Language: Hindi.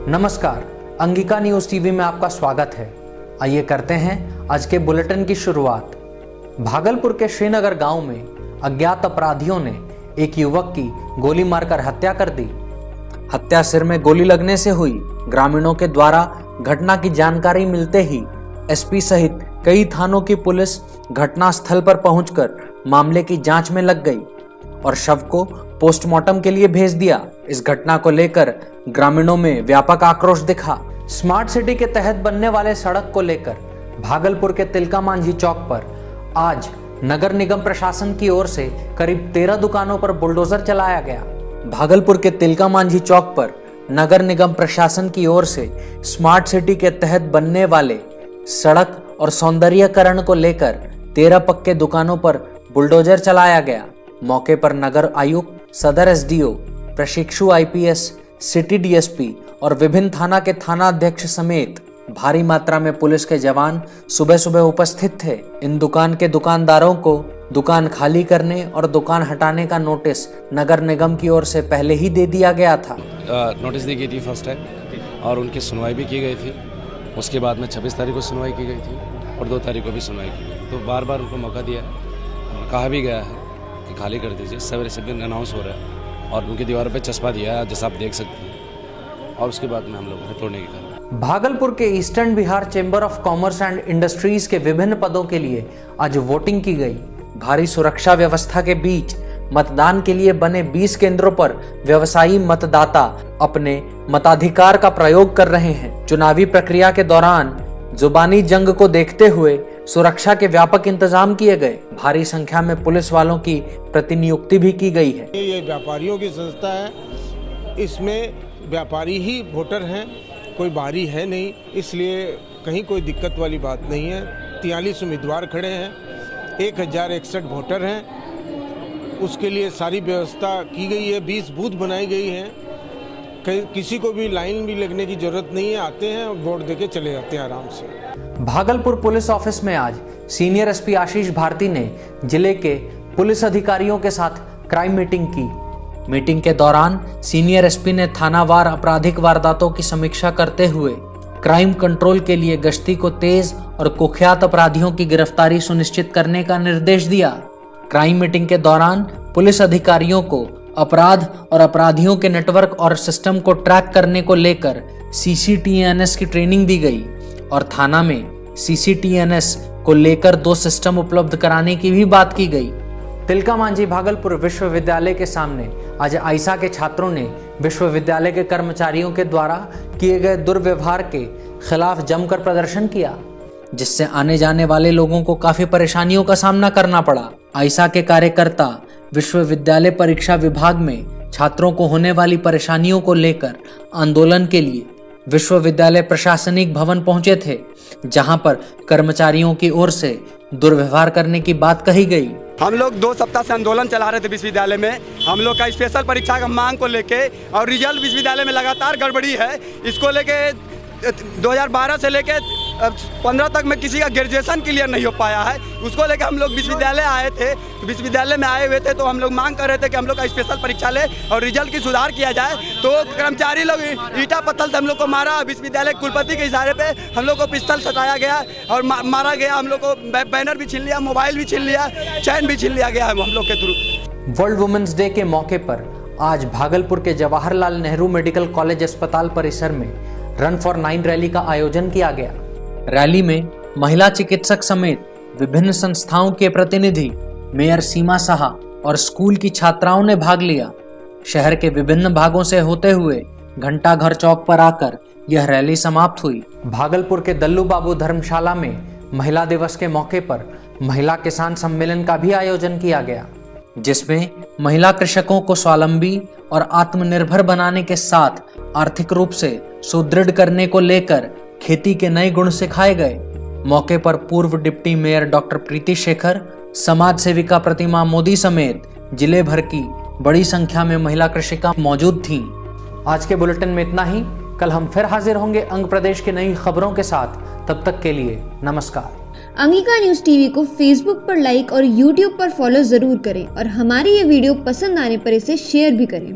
नमस्कार, अंगिका न्यूज टीवी में आपका स्वागत है। आइए करते हैं आज के बुलेटिन की शुरुआत। भागलपुर के श्रीनगर गांव में अज्ञात अपराधियों ने एक युवक की गोली मारकर हत्या कर दी। हत्या सिर में गोली लगने से हुई। ग्रामीणों के द्वारा घटना की जानकारी मिलते ही एसपी सहित कई थानों की पुलिस घटनास्थल पर पहुंचकर मामले की जांच में लग गई और शव को पोस्टमार्टम के लिए भेज दिया। इस घटना को लेकर ग्रामीणों में व्यापक आक्रोश दिखा। स्मार्ट सिटी के तहत बनने वाले सड़क को लेकर भागलपुर के तिलका मांझी चौक पर आज नगर निगम प्रशासन की ओर से करीब 13 दुकानों पर बुलडोजर चलाया गया। भागलपुर के तिलका मांझी चौक पर नगर निगम प्रशासन की ओर से स्मार्ट सिटी के तहत बनने वाले सड़क और सौंदर्यीकरण को लेकर 13 पक्के दुकानों पर बुलडोजर चलाया गया। मौके पर नगर आयुक्त, सदर एसडीओ, प्रशिक्षु आईपीएस, सिटी डीएसपी और विभिन्न थाना के थाना अध्यक्ष समेत भारी मात्रा में पुलिस के जवान सुबह सुबह उपस्थित थे। इन दुकान के दुकानदारों को दुकान खाली करने और दुकान हटाने का नोटिस नगर निगम की ओर से पहले ही दे दिया गया था। नोटिस दी गई थी फर्स्ट टाइम और उनकी सुनवाई भी की गई थी। उसके बाद में 26 तारीख को सुनवाई की गई थी और 2 तारीख को भी सुनवाई की गई। तो बार बार उनको मौका दिया और कहा भी गया है कि खाली कर दीजिए। सवेरे से दिन अनाउंस हो रहा है और उनकी दीवारों पे चस्पा दिया है, जैसा आप देख सकते हैं। और उसके बाद में हम लोगों ने तोड़ने की कार्रवाई। भागलपुर के eastern Bihar chamber of commerce and industries के विभिन्न पदों के लिए आज वोटिंग की गई। भारी सुरक्षा व्यवस्था के बीच मतदान के लिए बने 20 केंद्रों पर व्यवसायी मतदाता अपने मताधिकार का प्रयोग कर रहे हैं। चुनावी प्रक्रिया के दौरान जुबानी जंग को देखते हुए सुरक्षा के व्यापक इंतजाम किए गए। भारी संख्या में पुलिस वालों की प्रतिनियुक्ति भी की गई है। ये व्यापारियों की संस्था है, इसमें व्यापारी ही वोटर हैं, कोई बाहरी है नहीं, इसलिए कहीं कोई दिक्कत वाली बात नहीं है। 43 उम्मीदवार खड़े हैं, 1061 वोटर हैं, उसके लिए सारी व्यवस्था की गई है। 20 बूथ बनाई गई हैं, किसी को भी लाइन भी लगने की जरूरत नहीं है। आते हैं और वोट देके चले जाते हैं आराम से। भागलपुर पुलिस ऑफिस में आज सीनियर एसपी आशीष भारती ने जिले के पुलिस अधिकारियों के साथ क्राइम मीटिंग की। मीटिंग के दौरान सीनियर एसपी ने थानावार आपराधिक वारदातों की समीक्षा करते हुए क्राइम कंट्रोल के लिए गश्ती को तेज और कुख्यात अपराधियों की गिरफ्तारी सुनिश्चित करने का निर्देश दिया। क्राइम मीटिंग के दौरान पुलिस अधिकारियों को अपराध और अपराधियों के नेटवर्क और सिस्टम को ट्रैक करने को लेकर CCTNS की ट्रेनिंग दी गई और थाना में CCTNS को लेकर 2 सिस्टम उपलब्ध कराने की भी बात की गई। तिलका मांझी भागलपुर विश्वविद्यालय के सामने आज आइसा के छात्रों ने विश्वविद्यालय के कर्मचारियों के द्वारा किए गए दुर्व्यवहार के खिलाफ जमकर प्रदर्शन किया, जिससे आने जाने वाले लोगों को काफी परेशानियों का सामना करना पड़ा। आइसा के कार्यकर्ता विश्वविद्यालय परीक्षा विभाग में छात्रों को होने वाली परेशानियों को लेकर आंदोलन के लिए विश्वविद्यालय प्रशासनिक भवन पहुंचे थे, जहां पर कर्मचारियों की ओर से दुर्व्यवहार करने की बात कही गई। हम लोग 2 सप्ताह से आंदोलन चला रहे थे विश्वविद्यालय में। हम लोग का स्पेशल परीक्षा का मांग को लेके और रिजल्ट विश्वविद्यालय में लगातार गड़बड़ी है। इसको लेके 2012 से लेके 15 तक में किसी का ग्रेजुएशन क्लियर नहीं हो पाया है। उसको लेकर हम लोग विश्वविद्यालय आए थे। विश्वविद्यालय में आए हुए थे तो हम लोग मांग कर रहे थे कि हम लोग का स्पेशल परीक्षा ले और रिजल्ट की सुधार किया जाए। तो कर्मचारी लोग ईटा पत्थर से हम लोग को मारा। विश्वविद्यालय कुलपति के इशारे पे हम लोग को पिस्टल सटाया गया और मारा गया। हम लोग को बैनर भी छीन लिया, मोबाइल भी छीन लिया, चैन भी छीन लिया गया है हम लोग के थ्रू। वर्ल्ड वुमेन्स डे के मौके पर आज भागलपुर के जवाहरलाल नेहरू मेडिकल कॉलेज अस्पताल परिसर में रन फॉर 9 रैली का आयोजन किया गया। रैली में महिला चिकित्सक समेत विभिन्न संस्थाओं के प्रतिनिधि, मेयर सीमा साहा और स्कूल की छात्राओं ने भाग लिया। शहर के विभिन्न भागों से होते हुए घंटा घर चौक पर आकर यह रैली समाप्त हुई। भागलपुर के दल्लू बाबू धर्मशाला में महिला दिवस के मौके पर महिला किसान सम्मेलन का भी आयोजन किया गया, जिसमें महिला कृषकों को स्वावलंबी और आत्मनिर्भर बनाने के साथ आर्थिक रूप से सुदृढ़ करने को लेकर खेती के नए गुण सिखाए गए। मौके पर पूर्व डिप्टी मेयर डॉक्टर प्रीति शेखर, समाज सेविका प्रतिमा मोदी समेत जिले भर की बड़ी संख्या में महिला कृषिका मौजूद थीं। आज के बुलेटिन में इतना ही। कल हम फिर हाजिर होंगे अंग प्रदेश की नई खबरों के साथ। तब तक के लिए नमस्कार। अंगिका न्यूज टीवी को फेसबुक पर लाइक और यूट्यूब पर फॉलो जरूर करें और हमारी ये वीडियो पसंद आने पर इसे शेयर भी करें।